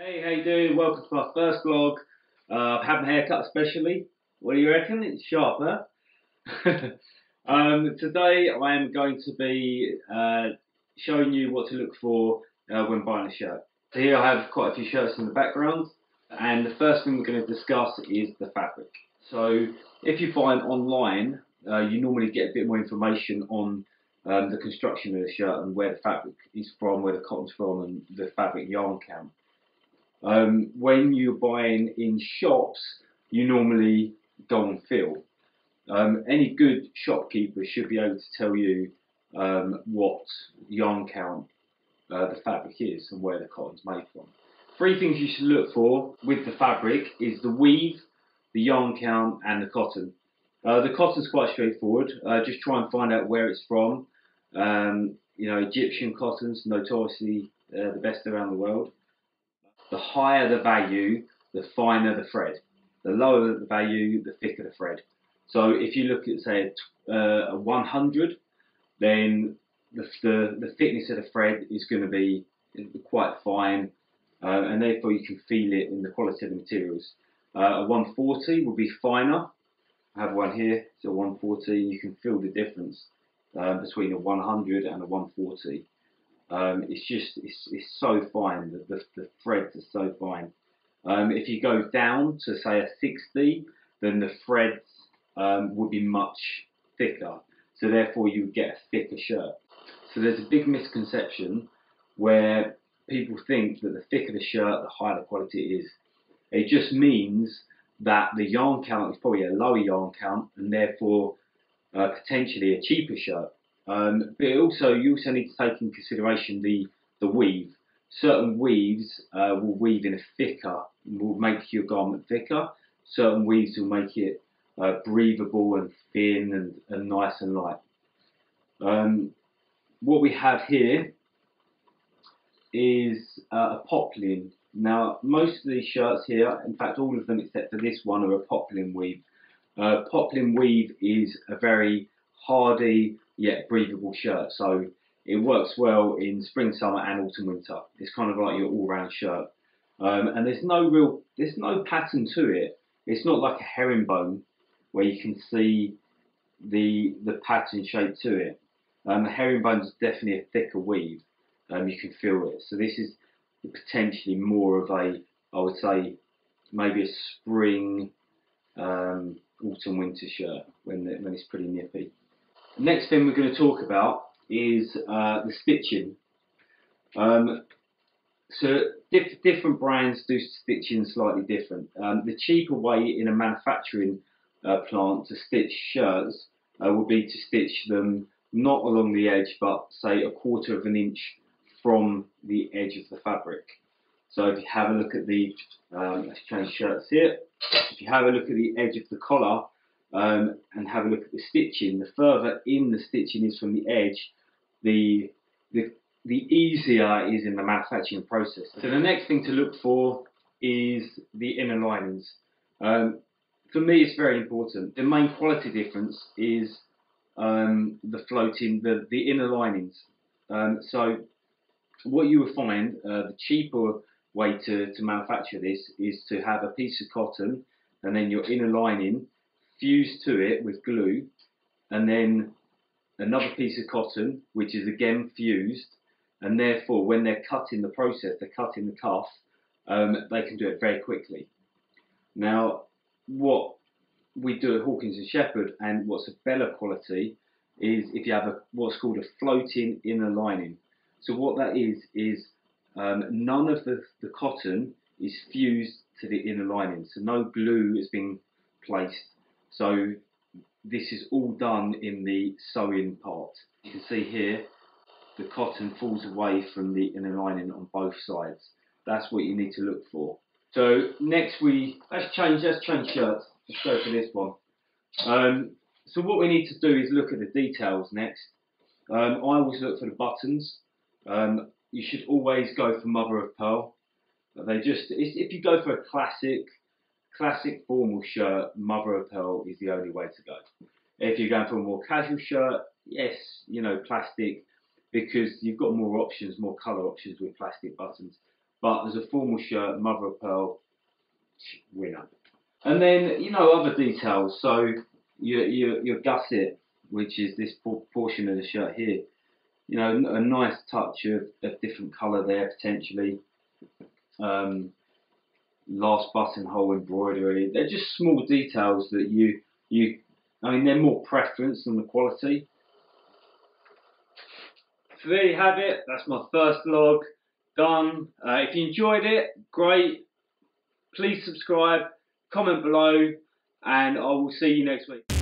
Hey, how you doing? Welcome to my first vlog. Having a haircut especially. What do you reckon? It's sharp, huh? Today I am going to be showing you what to look for when buying a shirt. So here I have quite a few shirts in the background, and the first thing we're going to discuss is the fabric. So if you buy it online, you normally get a bit more information on the construction of the shirt and where the fabric is from, where the cotton's from, and the fabric yarn count. When you're buying in shops, you normally go on feel. Any good shopkeeper should be able to tell you what yarn count the fabric is and where the cotton's made from. Three things you should look for with the fabric is the weave, the yarn count, and the cotton. The cotton's quite straightforward. Just try and find out where it's from. Egyptian cotton's notoriously the best around the world. The higher the value, the finer the thread. The lower the value, the thicker the thread. So if you look at, say, a 100, then the thickness of the thread is going to be quite fine, and therefore you can feel it in the quality of the materials. A 140 will be finer. I have one here, it's a 140. You can feel the difference between a 100 and a 140. It's so fine. The threads are so fine. If you go down to say a 60, then the threads would be much thicker. So therefore you would get a thicker shirt. So there's a big misconception where people think that the thicker the shirt, the higher the quality it is. It just means that the yarn count is probably a lower yarn count and therefore potentially a cheaper shirt. But you also need to take in consideration the weave. Certain weaves will weave in a thicker, will make your garment thicker. Certain weaves will make it breathable and thin and nice and light. What we have here is a poplin. Now, most of these shirts here, in fact all of them except for this one, are a poplin weave. Poplin weave is a very hardy yet breathable shirt, so it works well in spring, summer and autumn, winter. It's kind of like your all-round shirt, and there's no pattern to it. It's not like a herringbone where you can see the pattern shape to it. The herringbone is definitely a thicker weave. You can feel it. So this is potentially more of a, I would say, maybe a spring, autumn, winter shirt when it's pretty nippy. The next thing we're going to talk about is the stitching. So different brands do stitching slightly different. The cheaper way in a manufacturing plant to stitch shirts would be to stitch them not along the edge, but say a quarter of an inch from the edge of the fabric. So if you have a look at the, let's change shirts here. If you have a look at the edge of the collar, and have a look at the stitching, the further in the stitching is from the edge, the easier it is in the manufacturing process. So the next thing to look for is the inner linings. For me, it's very important. The main quality difference is the inner linings. So what you will find, the cheaper way to manufacture this is to have a piece of cotton and then your inner lining fused to it with glue, and then another piece of cotton which is again fused, and therefore when they're cutting the process, they're cutting the cuff, they can do it very quickly. Now what we do at Hawkins and Shepherd, and what's a better quality, is if you have what's called a floating inner lining. So what that is none of the cotton is fused to the inner lining, so no glue is being placed. So this is all done in the sewing part. You can see here the cotton falls away from the inner lining on both sides. That's what you need to look for. So next let's change shirts. Let's go for this one. So what we need to do is look at the details next. I always look for the buttons. You should always go for mother of pearl. If you go for a classic formal shirt, mother of pearl is the only way to go. If you're going for a more casual shirt, yes, plastic, because you've got more options, more colour options with plastic buttons. but as a formal shirt, mother of pearl, winner. And then, you know, other details. So your gusset, which is this portion of the shirt here, you know, a nice touch of different colour there potentially. Last buttonhole embroidery. They're just small details that I mean, they're more preference than the quality. So there you have it. That's my first vlog done. If you enjoyed it, great. Please subscribe, comment below, and I will see you next week.